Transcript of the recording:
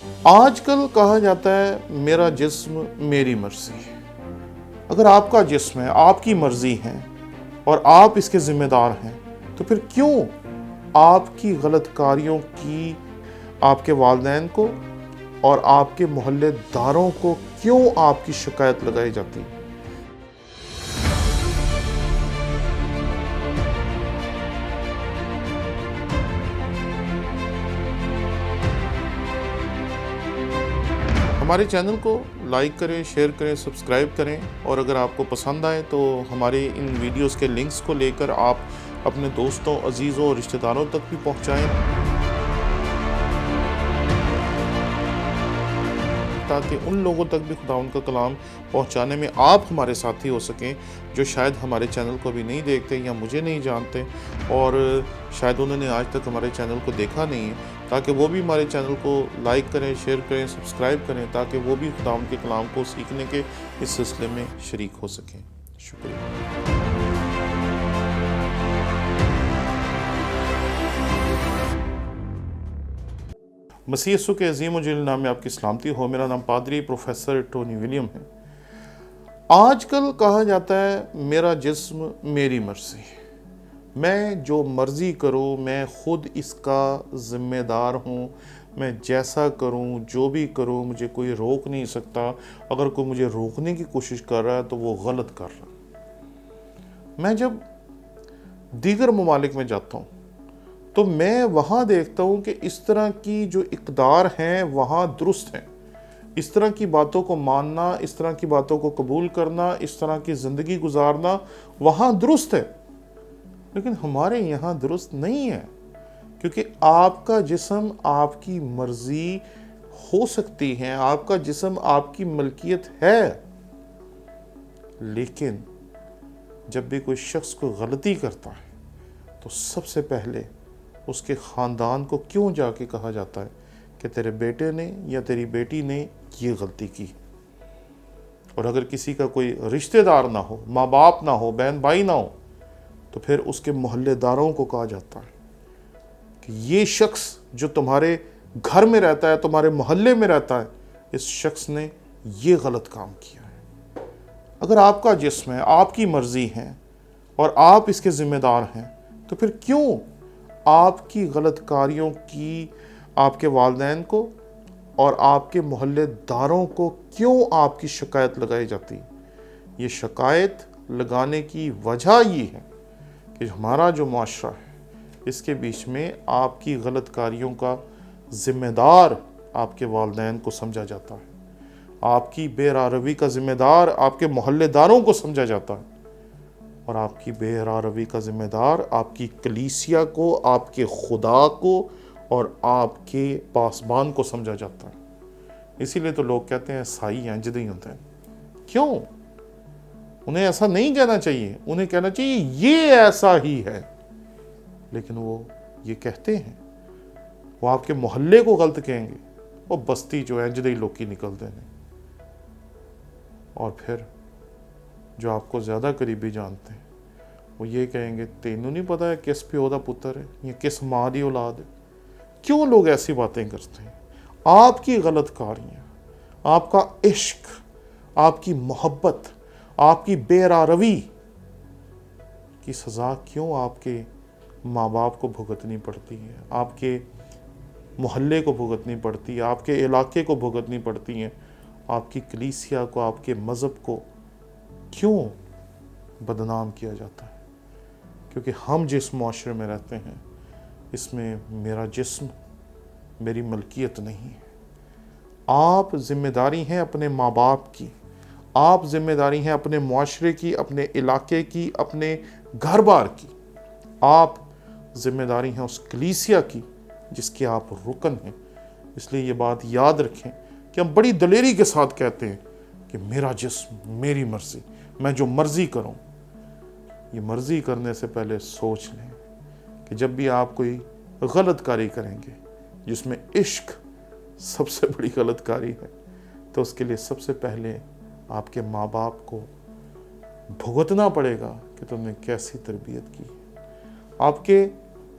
آج کل کہا جاتا ہے میرا جسم میری مرضی. اگر آپ کا جسم ہے، آپ کی مرضی ہے اور آپ اس کے ذمہ دار ہیں تو پھر کیوں آپ کی غلط کاریوں کی آپ کے والدین کو اور آپ کے محلے داروں کو کیوں آپ کی شکایت لگائی جاتی ہے؟ ہمارے چینل کو لائک کریں، شیئر کریں، سبسکرائب کریں، اور اگر آپ کو پسند آئے تو ہمارے ان ویڈیوز کے لنکس کو لے کر آپ اپنے دوستوں، عزیزوں اور رشتہ داروں تک بھی پہنچائیں تاکہ ان لوگوں تک بھی خدا ان کا کلام پہنچانے میں آپ ہمارے ساتھی ہو سکیں جو شاید ہمارے چینل کو ابھی نہیں دیکھتے یا مجھے نہیں جانتے، اور شاید انہوں نے آج تک ہمارے چینل کو دیکھا نہیں ہے، تاکہ وہ بھی ہمارے چینل کو لائک کریں، شیئر کریں، سبسکرائب کریں، تاکہ وہ بھی خدا ان کے کلام کو سیکھنے کے اس سلسلے میں شریک ہو سکیں. شکریہ. مسیح یسوع کے عظیم و جلیل نام میں آپ کی سلامتی ہو. میرا نام پادری پروفیسر ٹونی ولیم ہے. آج کل کہا جاتا ہے میرا جسم میری مرضی، میں جو مرضی کروں، میں خود اس کا ذمہ دار ہوں، میں جیسا کروں، جو بھی کروں مجھے کوئی روک نہیں سکتا. اگر کوئی مجھے روکنے کی کوشش کر رہا ہے تو وہ غلط کر رہا ہے. میں جب دیگر ممالک میں جاتا ہوں تو میں وہاں دیکھتا ہوں کہ اس طرح کی جو اقدار ہیں وہاں درست ہیں. اس طرح کی باتوں کو ماننا، اس طرح کی باتوں کو قبول کرنا، اس طرح کی زندگی گزارنا وہاں درست ہے. لیکن ہمارے یہاں درست نہیں ہے، کیونکہ آپ کا جسم آپ کی مرضی ہو سکتی ہے، آپ کا جسم آپ کی ملکیت ہے، لیکن جب بھی کوئی شخص کو غلطی کرتا ہے تو سب سے پہلے اس کے خاندان کو کیوں جا کے کہا جاتا ہے کہ تیرے بیٹے نے یا تیری بیٹی نے یہ غلطی کی. اور اگر کسی کا کوئی رشتہ دار نہ ہو، ماں باپ نہ ہو، بہن بھائی نہ ہو، تو پھر اس کے محلے داروں کو کہا جاتا ہے کہ یہ شخص جو تمہارے گھر میں رہتا ہے، تمہارے محلے میں رہتا ہے، اس شخص نے یہ غلط کام کیا ہے. اگر آپ کا جسم ہے، آپ کی مرضی ہے اور آپ اس کے ذمہ دار ہیں تو پھر کیوں آپ کی غلط کاریوں کی آپ کے والدین کو اور آپ کے محلے داروں کو کیوں آپ کی شکایت لگائی جاتی؟ یہ شکایت لگانے کی وجہ یہ ہے کہ ہمارا جو معاشرہ ہے اس کے بیچ میں آپ کی غلط کاریوں کا ذمہ دار آپ کے والدین کو سمجھا جاتا ہے، آپ کی بے راہ کا ذمہ دار آپ کے محلے داروں کو سمجھا جاتا ہے، اور آپ کی بے راہ کا ذمہ دار آپ کی کلیسیا کو، آپ کے خدا کو اور آپ کے پاسبان کو سمجھا جاتا ہے. اسی لیے تو لوگ کہتے ہیں عیسائی ہیں، جدی ہوتے ہیں. کیوں؟ انہیں ایسا نہیں کہنا چاہیے، انہیں کہنا چاہیے یہ ایسا ہی ہے. لیکن وہ یہ کہتے ہیں، وہ آپ کے محلے کو غلط کہیں گے. وہ بستی جو ہے جدی لوکی نکلتے ہیں، اور پھر جو آپ کو زیادہ قریبی جانتے ہیں وہ یہ کہیں گے تینوں نہیں پتا ہے کس پیو دا پتر ہے یا کس ماں دی اولاد ہے. کیوں لوگ ایسی باتیں کرتے ہیں؟ آپ کی غلط کاریاں، آپ کا عشق، آپ کی محبت، آپ کی بے راہ روی کی سزا کیوں آپ کے ماں باپ کو بھگتنی پڑتی ہے، آپ کے محلے کو بھگتنی پڑتی ہے، آپ کے علاقے کو بھگتنی پڑتی ہیں، آپ کی کلیسیا کو، آپ کے مذہب کو کیوں بدنام کیا جاتا ہے؟ کیونکہ ہم جس معاشرے میں رہتے ہیں اس میں میرا جسم میری ملکیت نہیں ہے. آپ ذمہ داری ہیں اپنے ماں باپ کی، آپ ذمہ داری ہیں اپنے معاشرے کی، اپنے علاقے کی، اپنے گھر بار کی. آپ ذمہ داری ہیں اس کلیسیا کی جس کے آپ رکن ہیں. اس لیے یہ بات یاد رکھیں کہ ہم بڑی دلیری کے ساتھ کہتے ہیں کہ میرا جسم میری مرضی، میں جو مرضی کروں. یہ مرضی کرنے سے پہلے سوچ لیں کہ جب بھی آپ کوئی غلط کاری کریں گے جس میں عشق سب سے بڑی غلط کاری ہے، تو اس کے لیے سب سے پہلے آپ کے ماں باپ کو بھگتنا پڑے گا کہ تم نے کیسی تربیت کی. آپ کے